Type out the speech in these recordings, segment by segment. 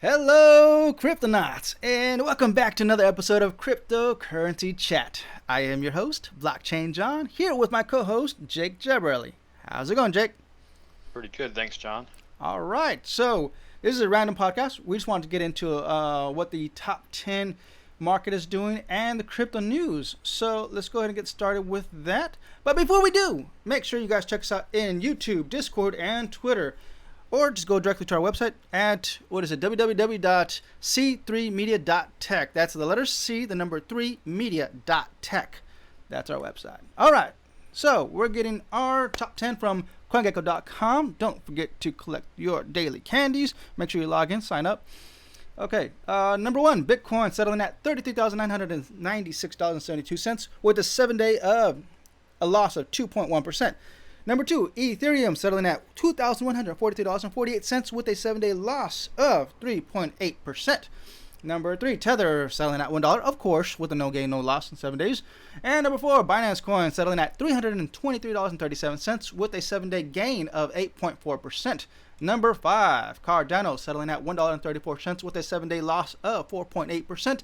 Hello, Cryptonauts, and welcome back to another episode of Cryptocurrency Chat. I am your host, Blockchain John, here with my co-host, Jake Jabarelli. How's it going, Jake? Pretty good, thanks, John. All right, so this is a random podcast. We just wanted to get into what the top 10 market is doing and the crypto news. So let's go ahead and get started with that. But before we do, make sure you guys check us out in YouTube, Discord, and Twitter. Or just go directly to our website at, www.c3media.tech. That's the letter C, the number 3, media.tech. That's our website. All right, so we're getting our top 10 from CoinGecko.com. Don't forget to collect your daily candies. Make sure you log in, sign up. Okay, number 1, Bitcoin settling at $33,996.72 with a 7-day a loss of 2.1%. Number 2, Ethereum settling at $2,143.48 with a 7-day loss of 3.8%. Number 3, Tether settling at $1, of course, with a no gain, no loss in 7 days. And number 4, Binance Coin settling at $323.37 with a 7-day gain of 8.4%. Number 5, Cardano settling at $1.34 with a 7-day loss of 4.8%.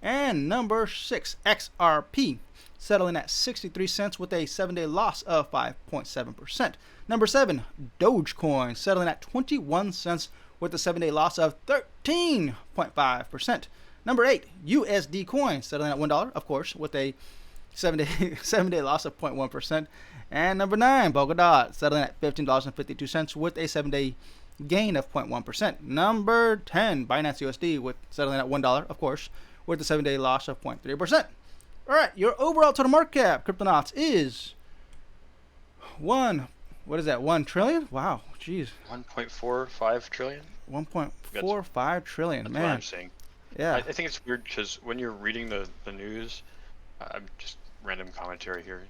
And number 6, XRP settling at 63 cents with a 7-day loss of 5.7%. Number 7, Dogecoin settling at 21 cents with a 7-day loss of 13.5%. Number 8, USD Coin settling at $1, of course, with a 7-day loss of 0.1%. And number 9, Polkadot settling at $15.52 with a 7-day gain of 0.1%. Number 10, Binance USD with settling at $1, of course, with a 7-day loss of 0.3%. All right, your overall total market cap, Cryptonauts, is $1 trillion? Wow, jeez. 1.45 trillion? 1.45 trillion, That's man. what I'm saying. Yeah. I think it's weird because when you're reading the news, I'm just random commentary here.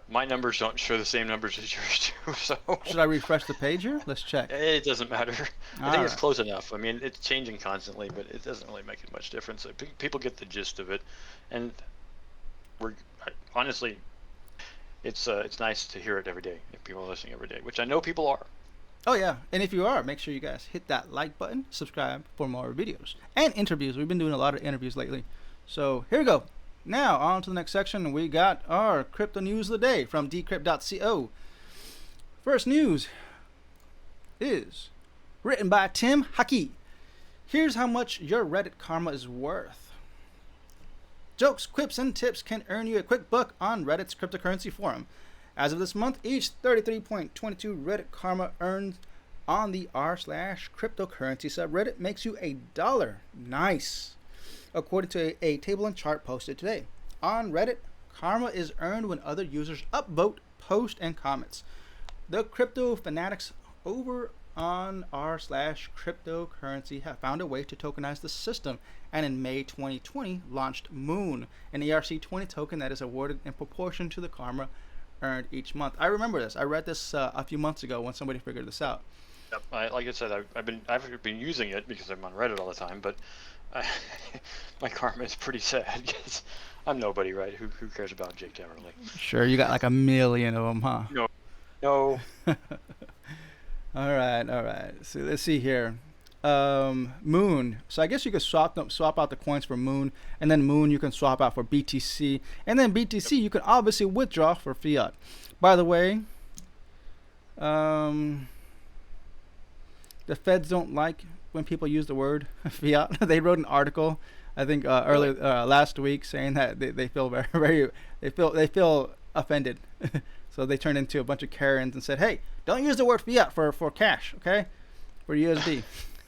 My numbers don't show the same numbers as yours do, so. Should I refresh the page here? Let's check. It doesn't matter. I All think it's right. close enough. I mean, it's changing constantly, but it doesn't really make much difference. People get the gist of it, and honestly, it's nice to hear it every day. If people are listening every day, which I know people are. Oh, yeah. And if you are, make sure you guys hit that like button, subscribe for more videos and interviews. We've been doing a lot of interviews lately. So here we go. Now, on to the next section. We got our crypto news of the day from decrypt.co. First news is written by Tim Haki. Here's how much your Reddit karma is worth. Jokes, quips, and tips can earn you a quick buck on Reddit's cryptocurrency forum. As of this month, each 33.22 Reddit karma earned on the r/cryptocurrency subreddit makes you $1. Nice. According to a table and chart posted today. On Reddit, karma is earned when other users upvote, post, and comments. The crypto fanatics over on r/cryptocurrency have found a way to tokenize the system, and in May 2020 launched Moon, an ERC20 token that is awarded in proportion to the karma earned each month. I remember this. I read this a few months ago when somebody figured this out. Yep. Like I said, I've been using it because I'm on Reddit all the time, but my karma is pretty sad because I'm nobody, right? Who cares about Jake generally? Sure, you got like 1 million of them, huh? No. All right. So let's see here. Moon. So I guess you could swap out the coins for Moon, and then Moon you can swap out for BTC, and then BTC you can obviously withdraw for fiat. By the way, the feds don't like when people use the word fiat. They wrote an article, I think earlier last week, saying that they feel they feel offended. So they turned into a bunch of Karens and said, "Hey, don't use the word fiat for cash, okay? For USD."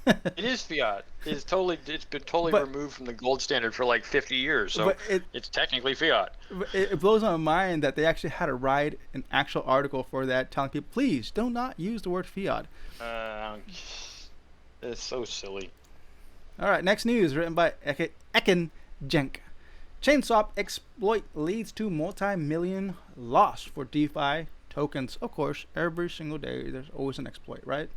It is fiat. It's been totally removed from the gold standard for like 50 years, so it's technically fiat. It blows my mind that they actually had to write an actual article for that, telling people, please do not use the word fiat. It's so silly. All right, next news written by Ekin Jenk. Chainswap exploit leads to multi-million loss for DeFi tokens. Of course, every single day there's always an exploit, right?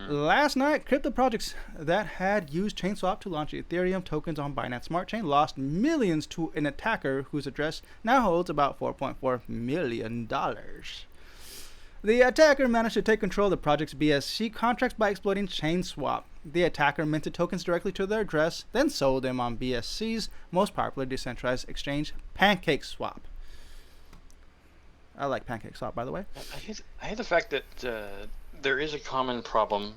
Last night, crypto projects that had used Chainswap to launch Ethereum tokens on Binance Smart Chain lost millions to an attacker whose address now holds about $4.4 million. The attacker managed to take control of the project's BSC contracts by exploiting ChainSwap. The attacker minted tokens directly to their address, then sold them on BSC's most popular decentralized exchange, PancakeSwap. I like PancakeSwap, by the way. I hate the fact that there is a common problem,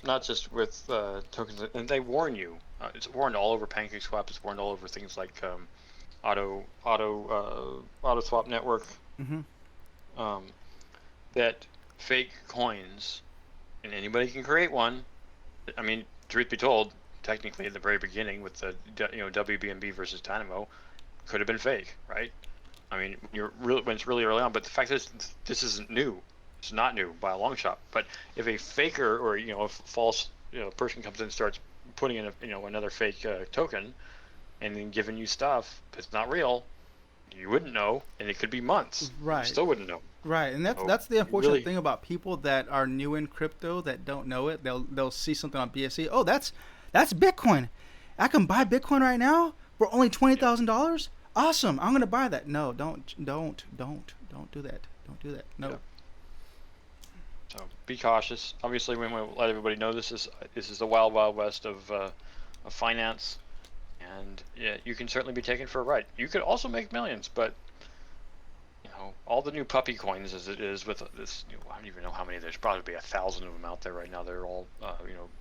not just with tokens, and they warn you. It's warned all over PancakeSwap. It's warned all over things like Auto Swap Network. That fake coins, and anybody can create one. I mean, truth be told, technically at the very beginning with the WBNB versus Dynamo, could have been fake, right? I mean, when it's really early on. But the fact is, this isn't new. It's not new by a long shot. But if a faker or a false person comes in and starts putting in another fake token, and then giving you stuff that's not real, you wouldn't know, and it could be months. Right. You still wouldn't know. Right, and that's the unfortunate thing about people that are new in crypto that don't know it. They'll see something on BSC. Oh, that's Bitcoin. I can buy Bitcoin right now for only $20,000. Awesome, I'm gonna buy that. No, don't do that. Don't do that. No. Yeah. So be cautious. Obviously, we want to let everybody know this is the wild west of finance, and yeah, you can certainly be taken for a ride. You could also make millions, but all the new puppy coins as it is with this, I don't even know how many. There's probably be 1,000 of them out there right now. They're all,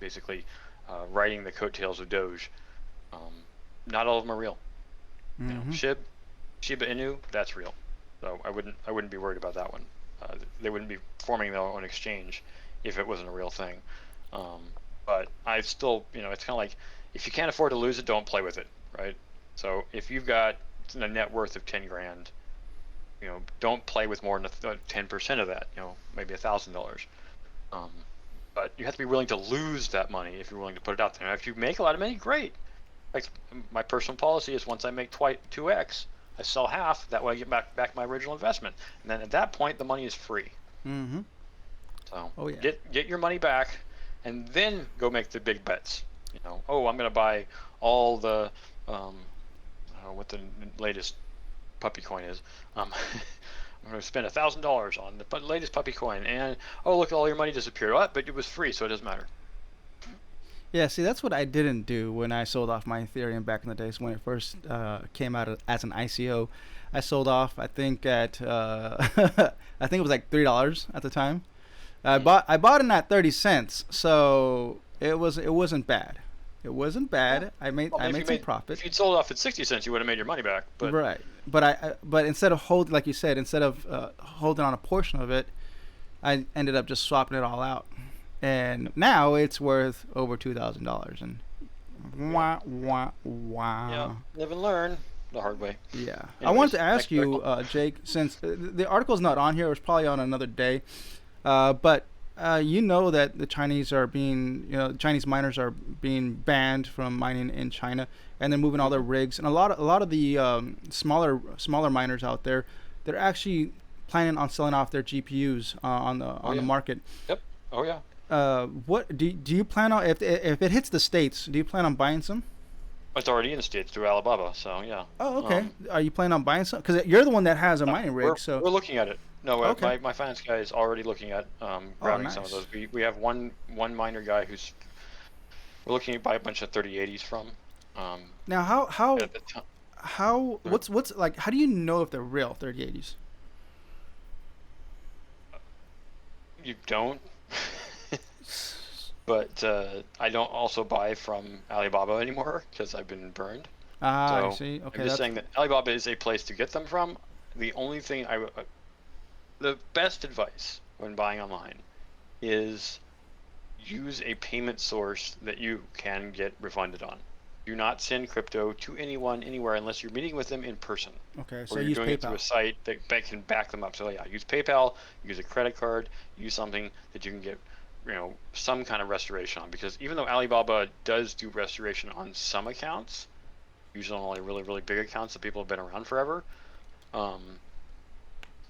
basically riding the coattails of Doge. Not all of them are real. Shiba Inu, that's real. So I wouldn't be worried about that one. They wouldn't be forming their own exchange if it wasn't a real thing. But I still, it's kind of like, if you can't afford to lose it, don't play with it, right? So if you've got a net worth of 10 grand, don't play with more than 10% of that. Maybe $1,000. But you have to be willing to lose that money if you're willing to put it out there. Now, if you make a lot of money, great. Like my personal policy is, once I make 2x, I sell half. That way, I get back my original investment, and then at that point, the money is free. So get your money back, and then go make the big bets. I'm going to buy all the I don't know what the latest puppy coin is. I'm going to spend $1,000 on the latest puppy coin, and look, all your money disappeared. What? But it was free, so it doesn't matter. Yeah, see, that's what I didn't do when I sold off my Ethereum back in the days when it first came out as an ICO. I sold off, I think at I think it was like $3 at the time. I bought it at 30 cents, so it wasn't bad. It wasn't bad. I made some profit. If you'd sold off at 60 cents, you would have made your money back. But right. But instead of holding, like you said, holding on a portion of it, I ended up just swapping it all out. And now it's worth over $2,000, and wah. Yeah, live and learn the hard way. Yeah. Anyways, I wanted to ask you, Jake, since the article's not on here, it was probably on another day, but that the Chinese miners are being banned from mining in China, and they're moving all their rigs, and a lot of the smaller miners out there, they're actually planning on selling off their GPUs on the market. Yep. Oh yeah. What do you plan on, if it hits the States? Do you plan on buying some? It's already in the States through Alibaba, so yeah. Oh, okay. Are you planning on buying some? Because you're the one that has a mining rig, so we're looking at it. No, okay. my finance guy is already looking at routing some of those. We have one miner guy we're looking to buy a bunch of 3080s from. Now what's like? How do you know if they're real 3080s? You don't. But I don't also buy from Alibaba anymore because I've been burned. I see. Okay. I'm just saying that Alibaba is a place to get them from. The only thing the best advice when buying online is use a payment source that you can get refunded on. Do not send crypto to anyone anywhere unless you're meeting with them in person. Okay, so or you're doing it through a site that can back them up. So yeah, use PayPal, use a credit card, use something that you can get some kind of restoration on, because even though Alibaba does do restoration on some accounts, usually on only really, really big accounts that people have been around forever,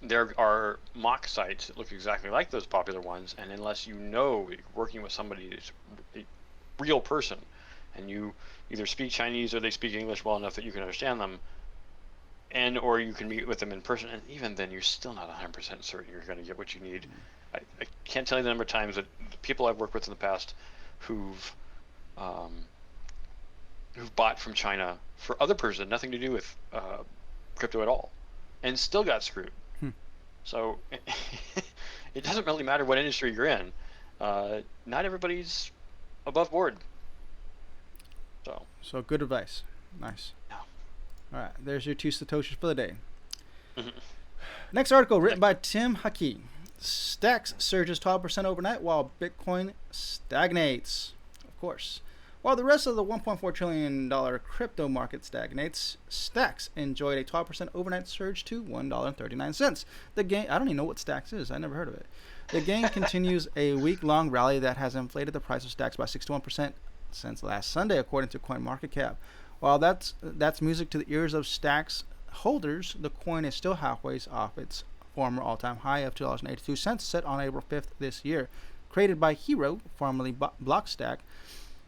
there are mock sites that look exactly like those popular ones, and unless you're working with somebody who's a real person, and you either speak Chinese or they speak English well enough that you can understand them, and or you can meet with them in person, and even then, you're still not 100% certain you're going to get what you need. I can't tell you the number of times that the people I've worked with in the past who've bought from China for other person, nothing to do with crypto at all, and still got screwed. So it doesn't really matter what industry you're in. Not everybody's above board. So good advice. Nice. Yeah. All right, there's your 2 Satoshis for the day. Next article written by Tim Haki. Stacks surges 12% overnight while Bitcoin stagnates. Of course. While the rest of the $1.4 trillion crypto market stagnates, Stacks enjoyed a 12% overnight surge to $1.39. The gain, I don't even know what Stacks is. I never heard of it. The gain continues a week-long rally that has inflated the price of Stacks by 61% since last Sunday, according to CoinMarketCap. While that's music to the ears of Stacks holders, the coin is still halfway off its former all-time high of $2.82 set on April 5th this year. Created by Hero, formerly Blockstack,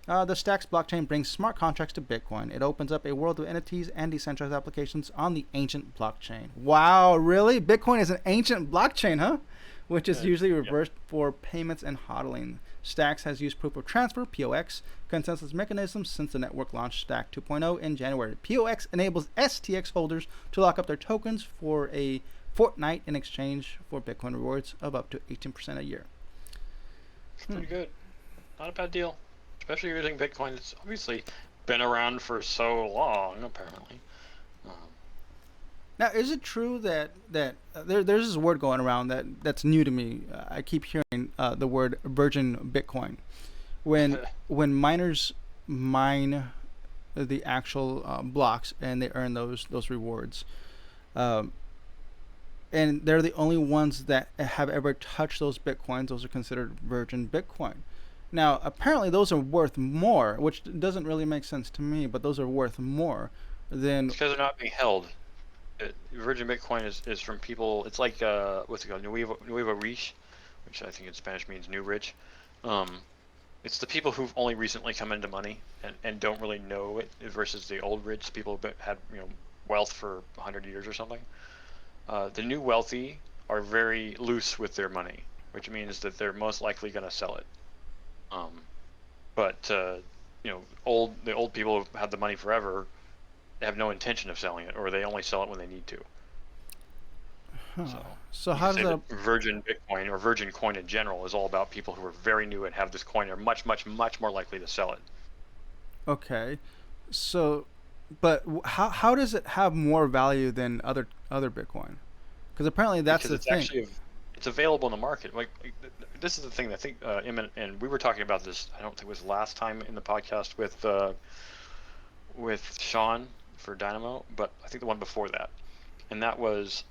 the Stacks blockchain brings smart contracts to Bitcoin. It opens up a world of entities and decentralized applications on the ancient blockchain. Wow, really? Bitcoin is an ancient blockchain, huh? Which is usually reversed for payments and HODLing. Stacks has used proof of transfer, POX, consensus mechanisms since the network launched Stack 2.0 in January. POX enables STX holders to lock up their tokens for a fortnight in exchange for Bitcoin rewards of up to 18% a year. It's pretty good. Not a bad deal. Especially using Bitcoin. It's obviously been around for so long, apparently. Now, is it true that there's this word going around that's new to me? I keep hearing the word virgin Bitcoin. When miners mine the actual blocks and they earn those rewards, and they're the only ones that have ever touched those Bitcoins. Those are considered virgin Bitcoin. Now, apparently, those are worth more, which doesn't really make sense to me. But those are worth more than It's because they're not being held. Virgin Bitcoin is from people. It's like what's it called, Nuevo Rich, which I think in Spanish means new rich. It's the people who've only recently come into money and don't really know it, versus the old rich people who had wealth for 100 years or something. The new wealthy are very loose with their money, which means that they're most likely going to sell it. But the old people who've had the money forever have no intention of selling it, or they only sell it when they need to. So how does that? Virgin Bitcoin or virgin coin in general is all about people who are very new and have this coin are much more likely to sell it. Okay, so, but how does it have more value than other Bitcoin? Because apparently that's because the thing. Actually, it's available in the market. Like this is the thing that I think and we were talking about this. I don't think it was last time in the podcast with Sean for Dynamo, but I think the one before that, and that was,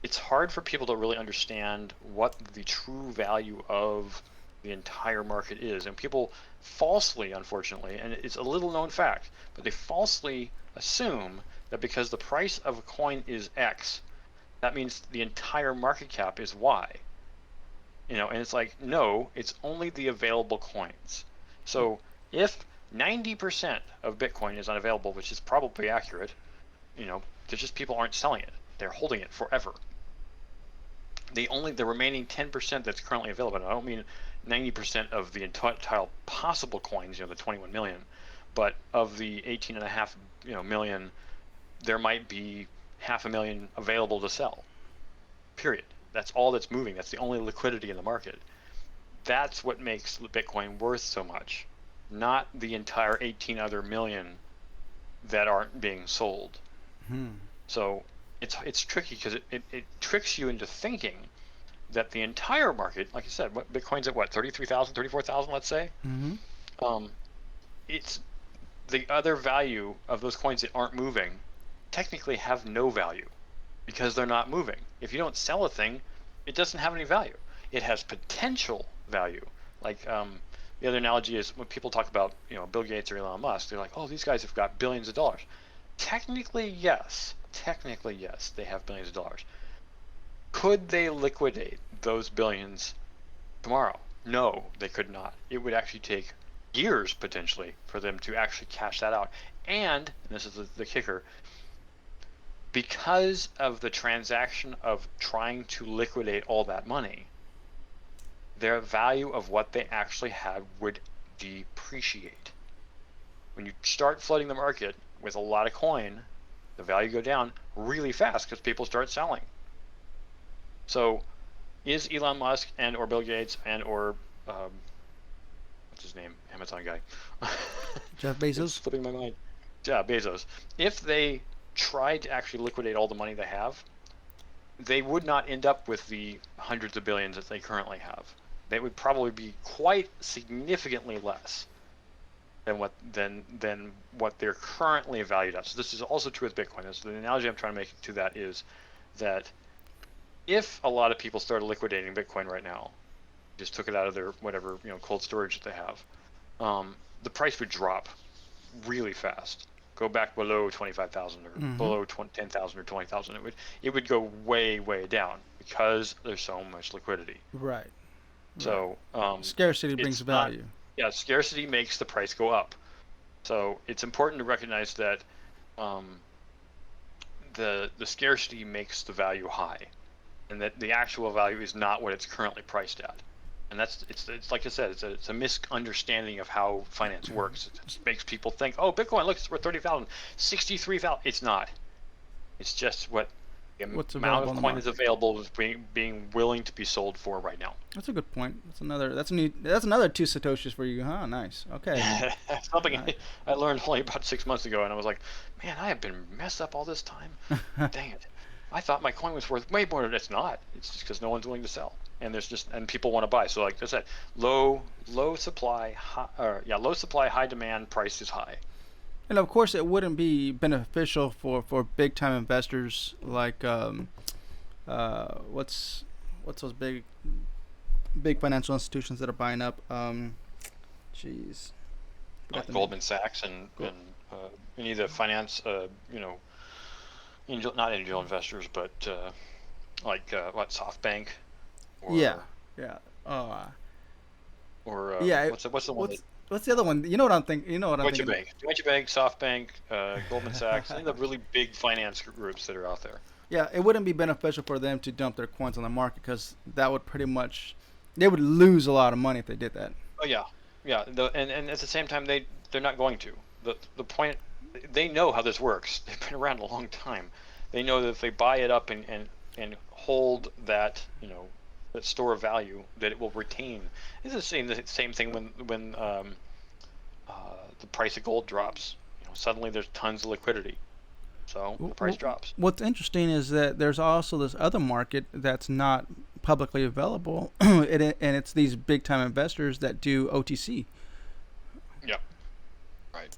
it's hard for people to really understand what the true value of the entire market is, and people falsely, unfortunately, and it's a little known fact, but they falsely assume that because the price of a coin is X, that means the entire market cap is Y. And it's like, no, it's only the available coins. So if 90% of Bitcoin is unavailable, which is probably accurate, there's just people aren't selling it. They're holding it forever. The remaining 10% that's currently available, and I don't mean 90% of the entire possible coins, the 21 million, but of the 18.5 million, there might be 500,000 available to sell. Period. That's all that's moving. That's the only liquidity in the market. That's what makes Bitcoin worth so much, not the entire 18 other million that aren't being sold. So it's tricky because it tricks you into thinking that the entire market, like you said, what Bitcoin's at 33,000, 34,000, let's say. It's the other value of those coins that aren't moving technically have no value because they're not moving. If you don't sell a thing, it doesn't have any value. It has potential value. Like the other analogy is when people talk about Bill Gates or Elon Musk, they're like, oh, these guys have got billions of dollars. Technically, yes, they have billions of dollars. Could they liquidate those billions tomorrow? No, they could not. It would actually take years potentially for them to actually cash that out. And this is the kicker, because of the transaction of trying to liquidate all that money, their value of what they actually had would depreciate. When you start flooding the market with a lot of coin, the value go down really fast because people start selling. So is Elon Musk and or Bill Gates and or what's his name, Amazon guy, Jeff Bezos? It's slipping my mind. Yeah, Bezos. If they tried to actually liquidate all the money they have, they would not end up with the hundreds of billions that they currently have. They would probably be quite significantly less than what they're currently valued at. So this is also true with Bitcoin. So the analogy I'm trying to make to that is that if a lot of people started liquidating Bitcoin right now, just took it out of their whatever cold storage that they have, the price would drop really fast, go back below 25,000 or below 10,000 or 20,000. It would go way down because there's so much liquidity. Right. So scarcity brings value. Yeah, scarcity makes the price go up. So it's important to recognize that the scarcity makes the value high, and that the actual value is not what it's currently priced at. And it's like I said, it's a misunderstanding of how finance works. It just makes people think, oh, Bitcoin, look, it's worth 30,000, 63,000. It's not. It's just what the amount of coin is available is being willing to be sold for right now. That's a good point. That's another 2 satoshis for you, huh? Nice. Okay. Something I learned only about 6 months ago, and I was like, man, I have been messed up all this time. Dang it! I thought my coin was worth way more than it's not. It's just because no one's willing to sell, and people want to buy. So like I said, low supply, high demand, price is high. And of course, it wouldn't be beneficial for big time investors like what's those big financial institutions that are buying up. Goldman Sachs and any of the finance, not angel investors, but SoftBank. What's the one? What's the other one? You know what I'm thinking? Deutsche Bank, SoftBank, Goldman Sachs, any of the really big finance groups that are out there. Yeah, it wouldn't be beneficial for them to dump their coins on the market because that would they would lose a lot of money if they did that. Oh yeah. And at the same time, they're not going to. The point, they know how this works. They've been around a long time. They know that if they buy it up and hold that that store of value, that it will retain. It's the same thing when the price of gold drops. Suddenly there's tons of liquidity, so the price drops. What's interesting is that there's also this other market that's not publicly available, and it's these big time investors that do OTC. Yeah. Right.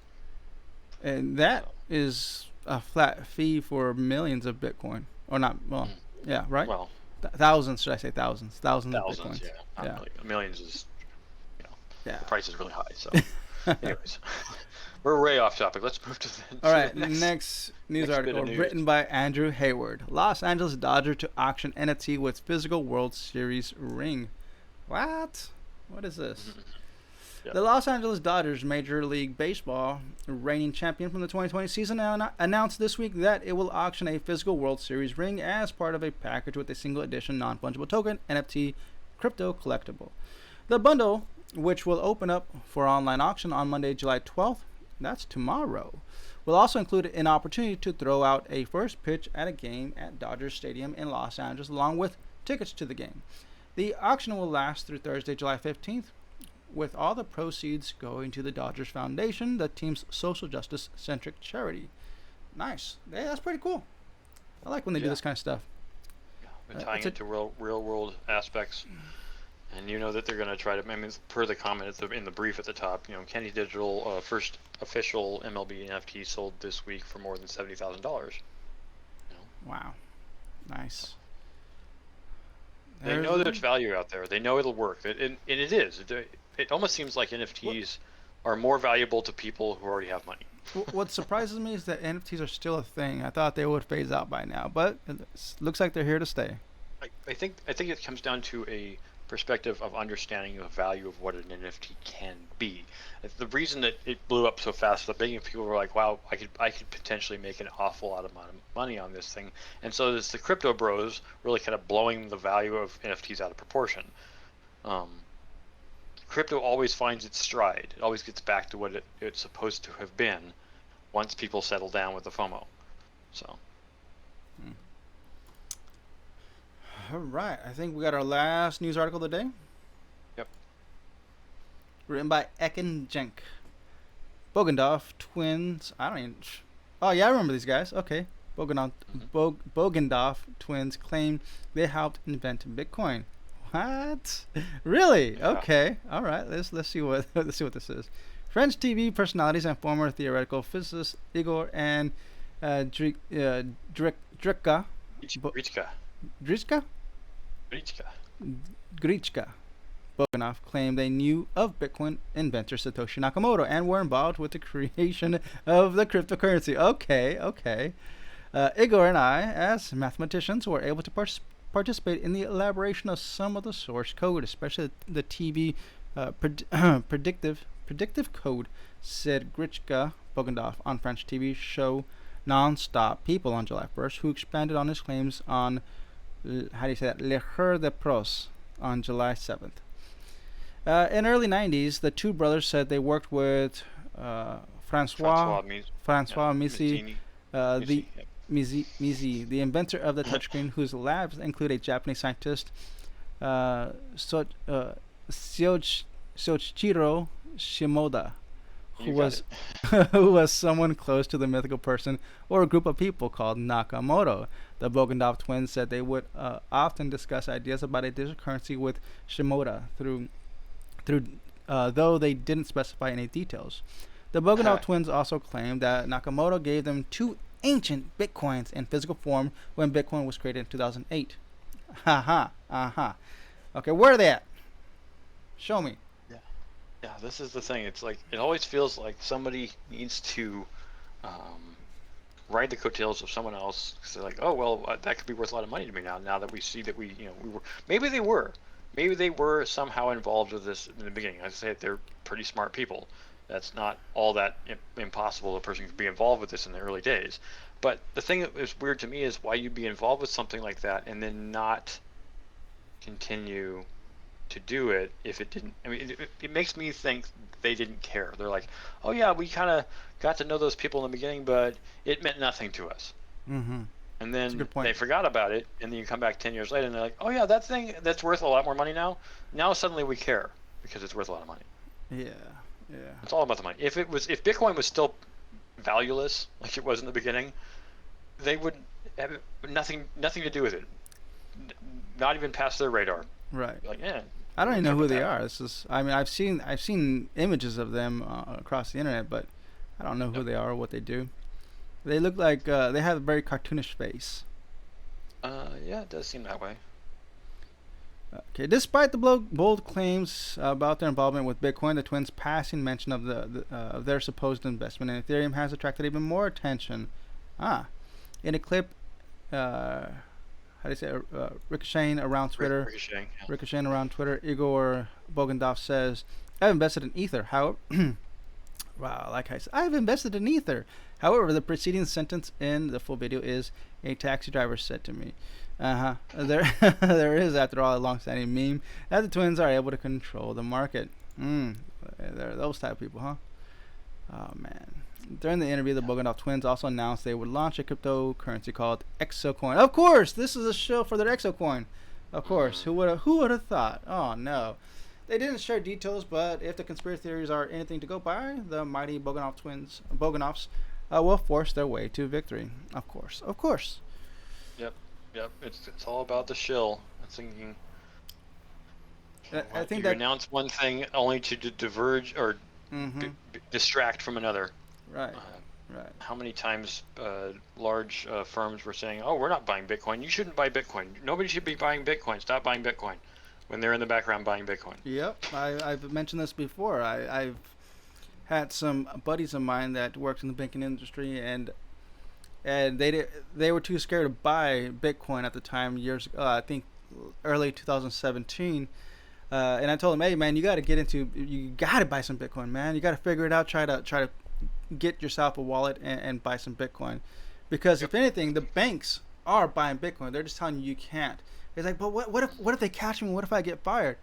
And that is a flat fee for millions of Bitcoin, or not? Well, yeah, right. Well. Thousands, should I say thousands? Thousands of Bitcoins. Yeah. Millions is, the price is really high. So, anyways, we're way off topic. Let's move to the next news article written by Andrew Hayward. Los Angeles Dodgers to auction NFT with physical World Series ring. What? What is this? Yep. The Los Angeles Dodgers, Major League Baseball reigning champion from the 2020 season, announced this week that it will auction a physical World Series ring as part of a package with a single edition non-fungible token NFT crypto collectible. The bundle, which will open up for online auction on Monday, July 12th, that's tomorrow, will also include an opportunity to throw out a first pitch at a game at Dodger Stadium in Los Angeles, along with tickets to the game. The auction will last through Thursday, July 15th, with all the proceeds going to the Dodgers Foundation, the team's social justice-centric charity. Nice. Yeah, that's pretty cool. I like when they do this kind of stuff. Yeah, tying it to real-world aspects. And that they're going to try to, per the comment in the brief at the top, Kenny Digital, first official MLB NFT sold this week for more than $70,000. Wow. Nice. They know there's value out there. They know it'll work. And it is. It almost seems like NFTs are more valuable to people who already have money. What surprises me is that NFTs are still a thing. I thought they would phase out by now, but it looks like they're here to stay. I think it comes down to a perspective of understanding the value of what an NFT can be. The reason that it blew up so fast at the beginning, people were like, "Wow, I could potentially make an awful lot of money on this thing," and so it's the crypto bros really kind of blowing the value of NFTs out of proportion. Crypto always finds its stride. It always gets back to what it's supposed to have been once people settle down with the FOMO. So. All right, I think we got our last news article of the day. Yep. Written by Ekin Jenk. Bogendorf twins. I don't even. Oh yeah, I remember these guys. Okay. Bogendorf twins claim they helped invent Bitcoin. What? Really? Yeah. Okay. All right. Let's see what let's see what this is. French TV personalities and former theoretical physicists Igor and Drika. Grichka Bogdanov claimed they knew of Bitcoin inventor Satoshi Nakamoto and were involved with the creation of the cryptocurrency. Okay. Igor and I, as mathematicians, were able to participate in the elaboration of some of the source code, especially the TV predictive code, said Grichka Bogdanov on French TV show Non-Stop People on July 1st, who expanded on his claims on how do you say that? Le Jour de Pros on July 7th. In early 90s, the two brothers said they worked with Francois Misi, the inventor of the touchscreen, whose labs include a Japanese scientist, Soichiro Shimoda, who was someone close to the mythical person or a group of people called Nakamoto. The Bogendorf twins said they would often discuss ideas about a digital currency with Shimoda though they didn't specify any details. The Bogendorf twins also claimed that Nakamoto gave them two ancient bitcoins in physical form when Bitcoin was created in 2008. Okay, where are they at? Show me. Yeah, this is the thing. It's like it always feels like somebody needs to ride the coattails of someone else. Cause they're like, oh well, that could be worth a lot of money to me now. Now that we see that we were, maybe they were somehow involved with this in the beginning. I say they're pretty smart people. That's not all that impossible. A person could be involved with this in the early days. But the thing that is weird to me is why you'd be involved with something like that and then not continue to do it if it didn't. I mean, it makes me think they didn't care. They're like, oh yeah, we kind of got to know those people in the beginning, but it meant nothing to us. Mm-hmm. And then they forgot about it, and then you come back 10 years later, and they're like, oh yeah, that thing that's worth a lot more money now. Now suddenly we care because it's worth a lot of money. Yeah. It's all about the money. If Bitcoin was still valueless like it was in the beginning, they would have nothing to do with it. Not even past their radar. Right. Like, yeah. I don't even know who they are. This is. I mean, I've seen images of them across the internet, but I don't know who they are or what they do. They look like they have a very cartoonish face. Yeah, it does seem that way. Okay. Despite the bold claims about their involvement with Bitcoin, the twins' passing mention of their supposed investment in Ethereum has attracted even more attention. In a clip. How do you say ricocheting around Twitter? Ricocheting around Twitter. Igor Bogendorf says, "I've invested in Ether. However, wow, like I said, I've invested in Ether. However, the preceding sentence in the full video is a taxi driver said to me." There is, after all, a long-standing meme that the twins are able to control the market. They're those type of people, huh? Oh man. During the interview, the Bogendorf twins also announced they would launch a cryptocurrency called ExoCoin. Of course, this is a show for their ExoCoin. Of course, who would have thought? Oh no, they didn't share details, but if the conspiracy theories are anything to go by, the mighty Bogendorfs will force their way to victory. Of course. Yep. It's all about the shill. I'm thinking. I think you announce one thing only to diverge or distract from another. Right. How many times large firms were saying, "Oh, we're not buying Bitcoin. You shouldn't buy Bitcoin. Nobody should be buying Bitcoin. Stop buying Bitcoin," when they're in the background buying Bitcoin. Yep, I've mentioned this before. I've had some buddies of mine that worked in the banking industry, and they were too scared to buy Bitcoin at the time. Years ago, I think early 2017. And I told him, hey man, you got to you got to buy some Bitcoin, man. You got to figure it out. Try to get yourself a wallet and buy some Bitcoin, because if anything, the banks are buying Bitcoin. They're just telling you you can't. It's like, but what if they catch me? What if I get fired?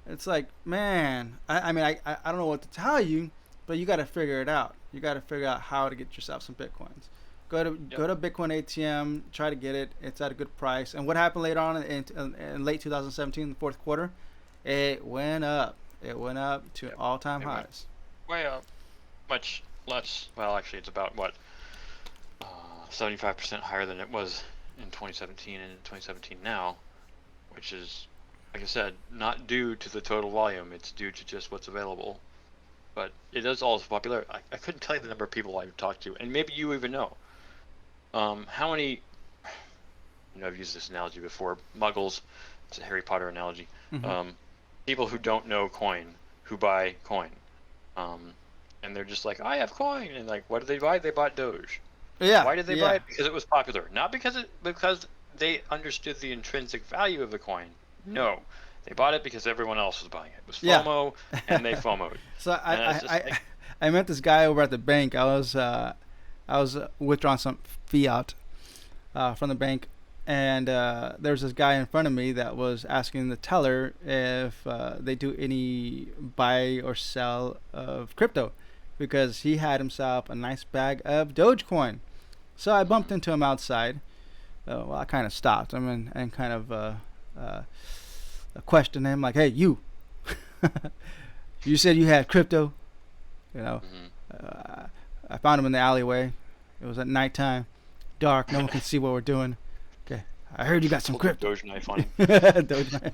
It's like, man, I mean, I don't know what to tell you, but you got to figure it out. You got to figure out how to get yourself some Bitcoins. Go to Bitcoin ATM, try to get it. It's at a good price. And what happened later on in late 2017, the fourth quarter? It went up. It went up to all-time highs. Way up. Much less. Well, actually, it's about, what, 75% higher than it was in 2017 and in 2017 now, which is, like I said, not due to the total volume. It's due to just what's available. But it is also popular. I couldn't tell you the number of people I've talked to, and maybe you even know. How many, I've used this analogy before, muggles, it's a Harry Potter analogy, people who don't know coin, who buy coin, and they're just like, I have coin, and like, what did they buy? They bought Doge. Yeah. Why did they buy it? Because it was popular. Not because they understood the intrinsic value of the coin. No. They bought it because everyone else was buying it. It was FOMO, and they FOMO'd. So I met this guy over at the bank. I was withdrawing some fiat from the bank, and there was this guy in front of me that was asking the teller if they do any buy or sell of crypto, because he had himself a nice bag of Dogecoin. So I bumped into him outside. Well, I kind of stopped him and kind of questioned him, like, hey, you said you had crypto, I found him in the alleyway. It was at nighttime, dark, no one can see what we're doing. Okay, I heard you got some crypto. Doge knife on him. Doge knife.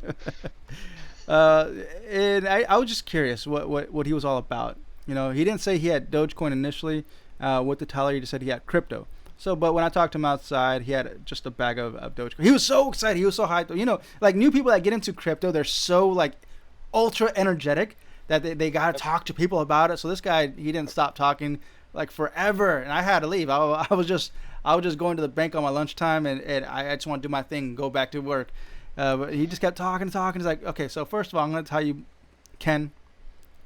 And I was just curious what he was all about. He didn't say he had Dogecoin initially with the teller. He just said he had crypto. So, but when I talked to him outside, he had just a bag of Dogecoin. He was so excited. He was so hyped. Like new people that get into crypto, they're so like ultra energetic that they got to talk to people about it. So this guy, he didn't stop talking like forever, and I had to leave. I was just going to the bank on my lunchtime, and I just want to do my thing and go back to work. But he just kept talking. He's like, okay, so first of all, I'm going to tell you, Ken,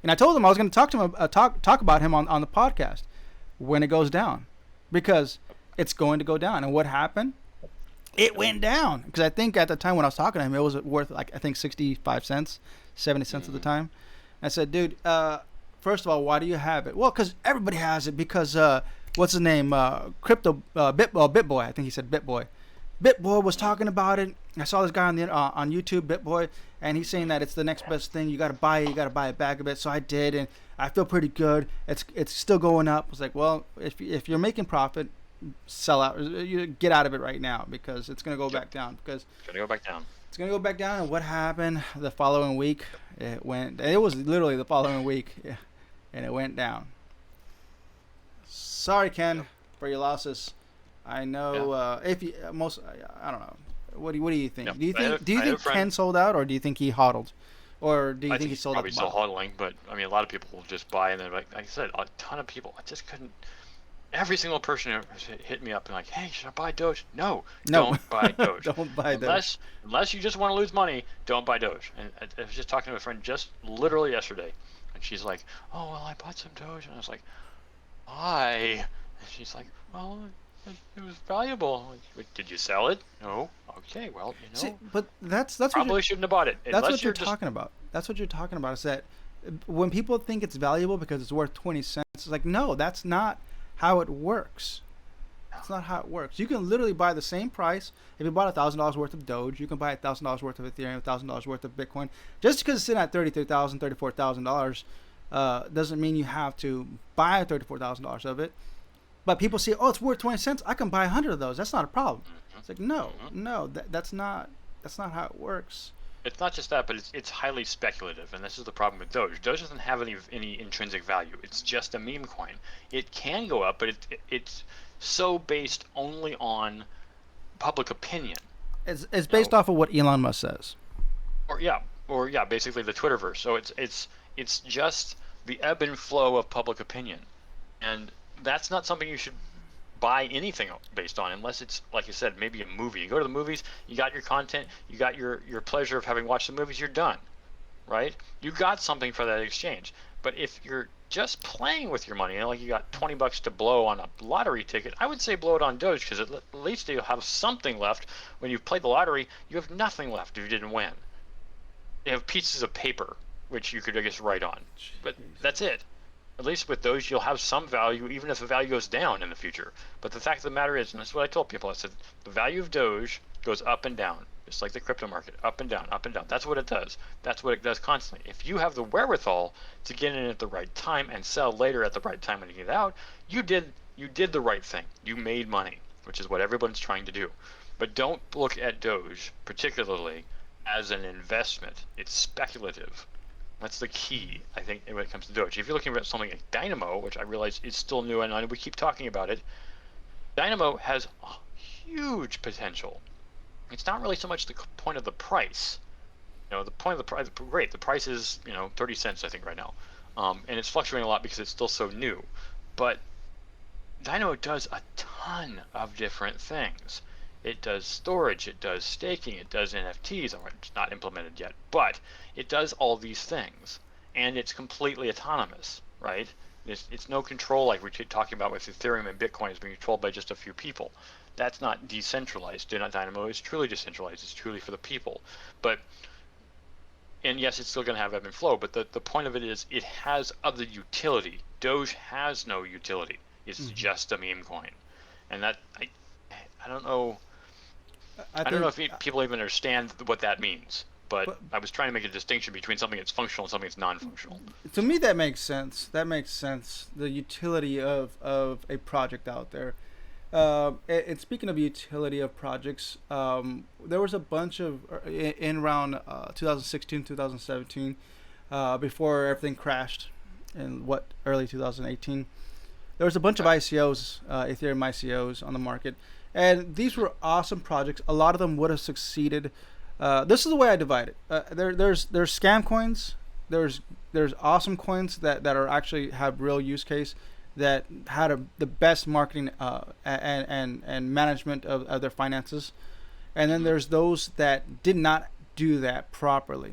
and I told him I was going to talk to him, talk about him on the podcast when it goes down, because it's going to go down. And what happened? It went down, because I think at the time when I was talking to him, it was worth like I think 65 cents, 70 cents at the time. I said, dude, first of all, why do you have it? Well, because everybody has it, because what's his name? BitBoy. I think he said BitBoy. BitBoy was talking about it. I saw this guy on YouTube, BitBoy, and he's saying that it's the next best thing. You got to buy it. You got to buy a bag of it. So I did, and I feel pretty good. It's still going up. I was like, well, if you're making profit, sell out. You get out of it right now, because it's going to go back down. Because it's going to go back down. It's going to go back down. And what happened the following week? It was literally the following week, and it went down. Sorry, Ken, for your losses. I know I don't know. What do you think? Do you think Ken sold out, or do you think he hodled, or do you think he sold out? Probably still hodling, but I mean, a lot of people will just buy, and then like I said, a ton of people. I just couldn't. Every single person hit me up and like, hey, should I buy Doge? No, don't buy Doge. Don't buy Doge. Unless you just want to lose money, don't buy Doge. And I was just talking to a friend just literally yesterday, and she's like, oh, well, I bought some Doge. And I was like, why? And she's like, well, it was valuable. Like, did you sell it? No. Okay, well, See, but that's probably shouldn't have bought it. That's what you're talking about. That's what you're talking about, is that when people think it's valuable because it's worth 20 cents, it's like, no, that's not how it works. That's not how it works. You can literally buy the same price. If you bought $1,000 worth of Doge, you can buy $1,000 worth of Ethereum, $1,000 worth of Bitcoin. Just because it's sitting at $33,000, $34,000 doesn't mean you have to buy $34,000 of it. But people see, oh, it's worth 20 cents. I can buy 100 of those. That's not a problem. It's like, no, that's not how it works. It's not just that, but it's highly speculative, and this is the problem with Doge. Doge doesn't have any intrinsic value. It's just a meme coin. It can go up, but it's so based only on public opinion. It's based off of what Elon Musk says. Or basically the Twitterverse. So it's just the ebb and flow of public opinion, and that's not something you should buy anything based on, unless it's, like you said, maybe a movie. You go to the movies, you got your content, you got your pleasure of having watched the movies, you're done. right? You got something for that exchange. But if you're just playing with your money, you know, like you got $20 to blow on a lottery ticket, I would say blow it on Doge, because at least you'll have something left. When you've played the lottery, you have nothing left if you didn't win. You have pieces of paper, which you could, I guess, write on. But that's it. At least with those, you'll have some value, even if the value goes down in the future. But the fact of the matter is, and that's what I told people, I said, the value of Doge goes up and down, just like the crypto market, up and down, up and down. That's what it does. That's what it does constantly. If you have the wherewithal to get in at the right time and sell later at the right time when you get out, you did the right thing. You made money, which is what everyone's trying to do. But don't look at Doge, particularly, as an investment. It's speculative. That's the key, I think, when it comes to Doge. If you're looking at something like Dynamo, which I realize is still new, and we keep talking about it, Dynamo has a huge potential. It's not really so much the point of the price. You know, the point of the price, great, the price is, 30 cents, I think, right now. And it's fluctuating a lot because it's still so new. But Dynamo does a ton of different things. It does storage, it does staking, it does NFTs. It's not implemented yet, but it does all these things, and it's completely autonomous, right? It's no control like we're talking about with Ethereum and Bitcoin is being controlled by just a few people. That's not decentralized. Dynamo is truly decentralized. It's truly for the people. And yes, it's still going to have ebb and flow, but the point of it is it has other utility. Doge has no utility. It's just a meme coin. And that, I don't know. I don't know if people even understand what that means, but I was trying to make a distinction between something that's functional and something that's non-functional. To me, that makes sense. That makes sense. The utility of a project out there. And speaking of utility of projects, there was a bunch of in around 2016, 2017, before everything crashed, in early 2018. There was a bunch of ICOs, Ethereum ICOs on the market, and these were awesome projects. A lot of them would have succeeded. This is the way I divide it. There's scam coins. There's awesome coins that are actually have real use case, that had the best marketing and management of their finances, and then there's those that did not do that properly.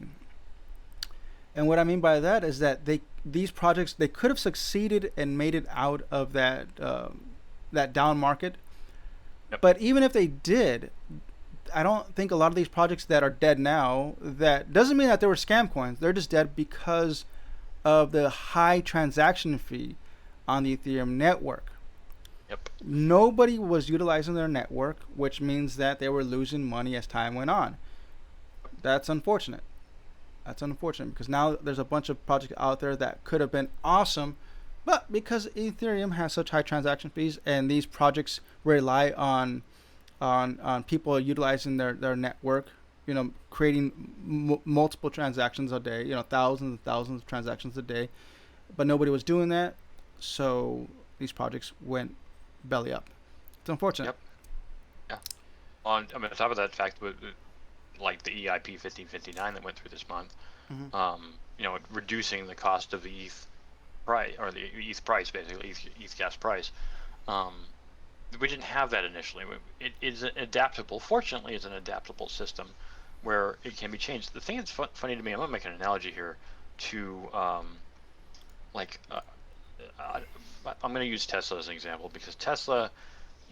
And what I mean by that is that these projects, they could have succeeded and made it out of that down market. Yep. But even if they did, I don't think a lot of these projects that are dead now, that doesn't mean that they were scam coins. They're just dead because of the high transaction fee on the Ethereum network. Yep. Nobody was utilizing their network, which means that they were losing money as time went on. That's unfortunate. That's unfortunate, because now there's a bunch of projects out there that could have been awesome, but because Ethereum has such high transaction fees and these projects rely on people utilizing their network, creating multiple transactions a day, thousands and thousands of transactions a day, but nobody was doing that, so these projects went belly up. It's unfortunate. Yep. Yeah. On top of that fact, like the EIP 1559 that went through this month, reducing the cost of the ETH price, or the ETH price, basically ETH gas price. We didn't have that initially. It is adaptable. Fortunately, it's an adaptable system where it can be changed. The thing that's funny to me, I'm gonna make an analogy here to I'm going to use Tesla as an example, because Tesla,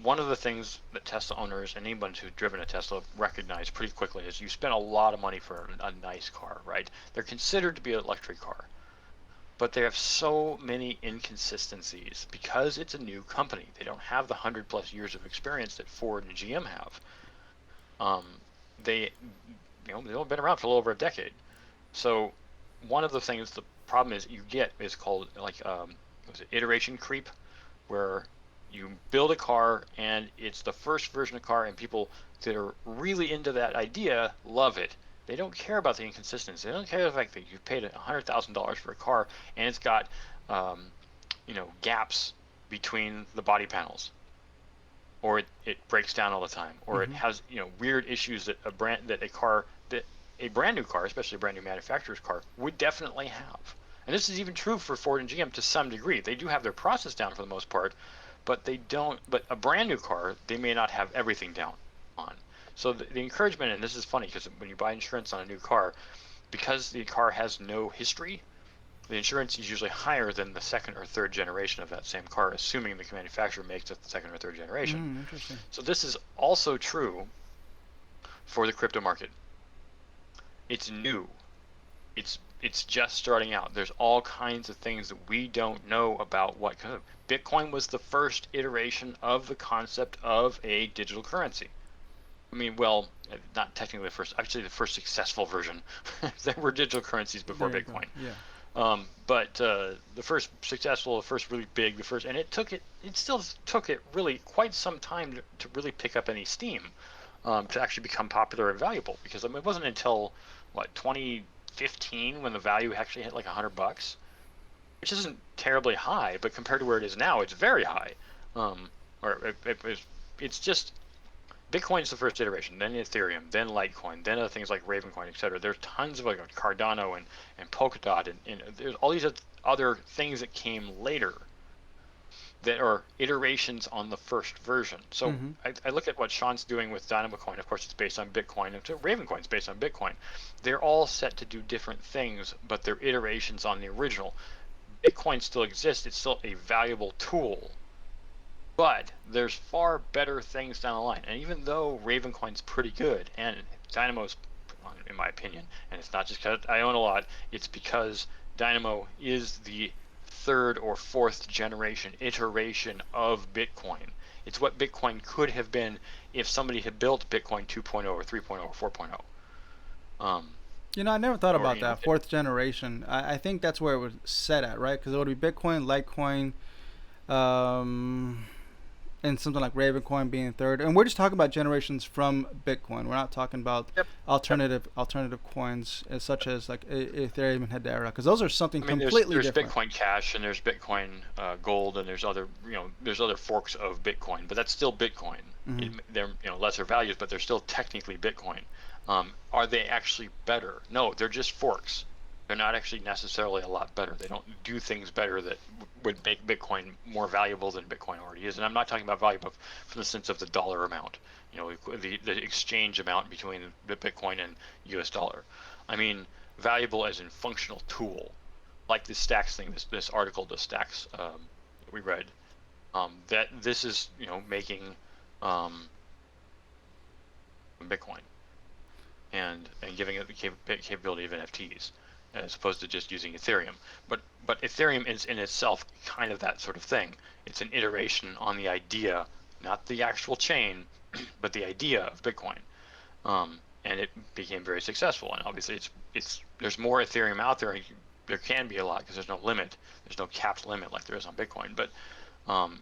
one of the things that Tesla owners and anyone who's driven a Tesla recognize pretty quickly is you spend a lot of money for a nice car, right? They're considered to be an electric car, but they have so many inconsistencies because it's a new company. They don't have the 100+ years of experience that Ford and GM have. They've only been around for a little over a decade. So one of the things, the problem is you get is called iteration creep, where you build a car and it's the first version of the car, and people that are really into that idea love it. They don't care about the inconsistency. They don't care about the fact that you've paid $100,000 for a car and it's got gaps between the body panels, or it breaks down all the time, or it has weird issues that a brand new car, especially a brand new manufacturer's car, would definitely have. And this is even true for Ford and GM to some degree. They do have their process down for the most part, but they don't. But a brand new car, they may not have everything down on. So the encouragement, and this is funny because when you buy insurance on a new car, because the car has no history, the insurance is usually higher than the second or third generation of that same car, assuming the manufacturer makes it the second or third generation. Interesting. So this is also true for the crypto market. It's new. It's just starting out. There's all kinds of things that we don't know about what kind of. Bitcoin was the first iteration of the concept of a digital currency. I mean, well, not technically the first, actually the first successful version. There were digital currencies before Bitcoin. Yeah. But the first successful, the first really big, and it still took it really quite some time to really pick up any steam, to actually become popular and valuable. Because I mean, it wasn't until, 2015 when the value actually hit like $100, which isn't terribly high, but compared to where it is now, it's very high. It's just, Bitcoin's the first iteration, then Ethereum, then Litecoin, then other things like Ravencoin, etc. There's tons of like Cardano and Polkadot, and there's all these other things that came later that are iterations on the first version. So I look at what Sean's doing with Dynamo Coin. Of course, it's based on Bitcoin, and Ravencoin's based on Bitcoin. They're all set to do different things, but they're iterations on the original. Bitcoin still exists. It's still a valuable tool. But there's far better things down the line. And even though Ravencoin's pretty good, and Dynamo's, in my opinion, and it's not just because I own a lot, it's because Dynamo is the third or fourth generation iteration of Bitcoin. It's what Bitcoin could have been if somebody had built Bitcoin 2.0 or 3.0 or 4.0. I never thought about that, fourth generation. I think that's where it was set at, right? Because it would be Bitcoin, Litecoin, and something like Ravencoin being third. And we're just talking about generations from Bitcoin. We're not talking about alternative coins such as like Ethereum and Hedera, because those are something completely there's different. Bitcoin Cash and there's Bitcoin Gold, and there's other forks of Bitcoin, but that's still Bitcoin. They're lesser values, but they're still technically Bitcoin. Are they actually better? No, they're just forks. They're not actually necessarily a lot better. They don't do things better that would make Bitcoin more valuable than Bitcoin already is. And I'm not talking about value from the sense of the dollar amount, the exchange amount between the Bitcoin and US dollar. I mean, valuable as in functional tool, like the Stacks thing, this article, the Stacks that we read, that this is, making Bitcoin and giving it the capability of NFTs, as opposed to just using Ethereum. But Ethereum is in itself kind of that sort of thing. It's an iteration on the idea, not the actual chain, but the idea of Bitcoin. And it became very successful. And obviously, there's more Ethereum out there. There can be a lot because there's no limit. There's no capped limit like there is on Bitcoin. But